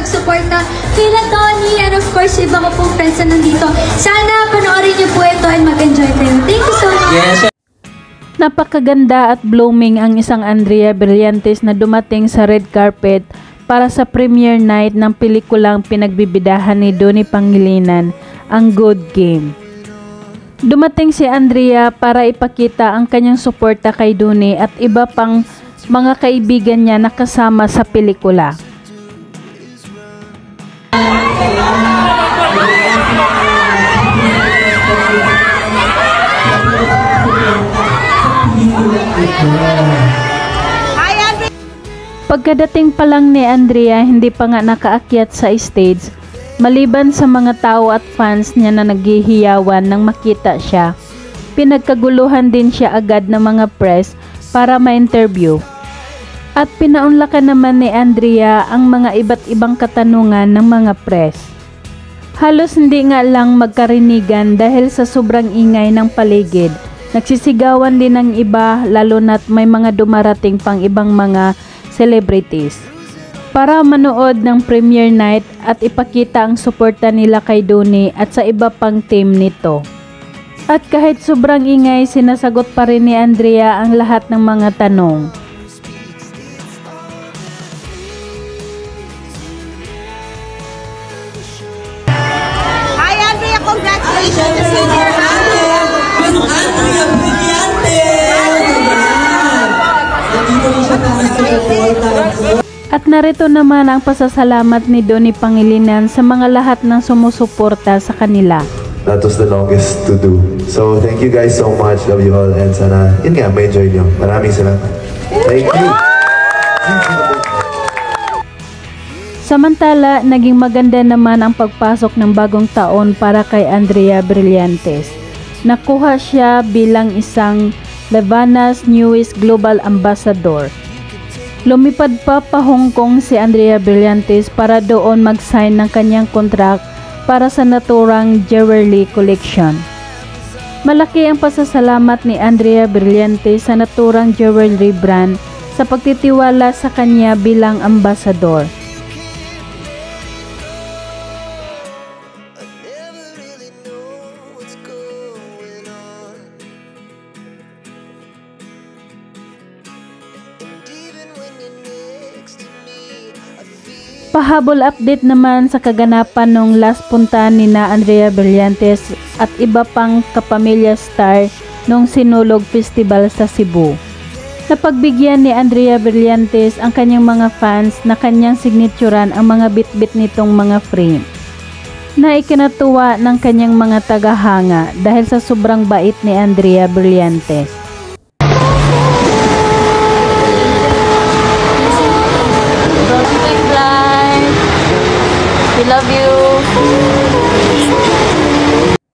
pagsuporta kila Donnie and of course iba ko pong friends na nandito. Sana panoorin niyo po ito and mag-enjoy kayo. Thank you so much! Yes. Napakaganda at blooming ang isang Andrea Brillantes na dumating sa red carpet para sa premiere night ng pelikulang pinagbibidahan ni Donnie Pangilinan, Ang Good Game. Dumating si Andrea para ipakita ang kanyang suporta kay Donnie at iba pang mga kaibigan niya na kasama sa pelikula. Pagkadating pa lang ni Andrea, hindi pa nga nakaakyat sa stage. Maliban sa mga tao at fans niya na naghihiyawan nang makita siya, pinagkaguluhan din siya agad ng mga press para ma-interview. At pinaunlakan naman ni Andrea ang mga iba't ibang katanungan ng mga press. Halos hindi nga lang magkarinigan dahil sa sobrang ingay ng paligid. Nagsisigawan din ng iba lalo na't may mga dumarating pang ibang mga celebrities para manood ng premiere night at ipakita ang suporta nila kay Donnie at sa iba pang team nito. At kahit sobrang ingay, sinasagot pa rin ni Andrea ang lahat ng mga tanong. Hi Andrea, congratulations to Senior Andrea Brillantes! Nandito rin siya para sa suporta. At narito naman ang pasasalamat ni Donnie Pangilinan sa mga lahat ng sumusuporta sa kanila. That was the longest to do. So thank you guys so much. Love you all. And sana, yun nga, may enjoy nyo. Maraming salamat. Thank you. Samantala, naging maganda naman ang pagpasok ng bagong taon para kay Andrea Brillantes. Nakuha siya bilang isang Levinas News Global Ambassador. Lumipad pa Hong Kong si Andrea Brillantes para doon mag-sign ng kanyang contract para sa naturang jewelry collection. Malaki ang pasasalamat ni Andrea Brillantes sa naturang jewelry brand sa pagtitiwala sa kanya bilang ambassador. Pahabol update naman sa kaganapan nung last punta ni na Andrea Brillantes at iba pang kapamilya star nung Sinulog Festival sa Cebu. Napagbigyan ni Andrea Brillantes ang kanyang mga fans na kanyang signaturan ang mga bit-bit nitong mga frame na ikinatuwa ng kanyang mga tagahanga dahil sa sobrang bait ni Andrea Brillantes. We love you.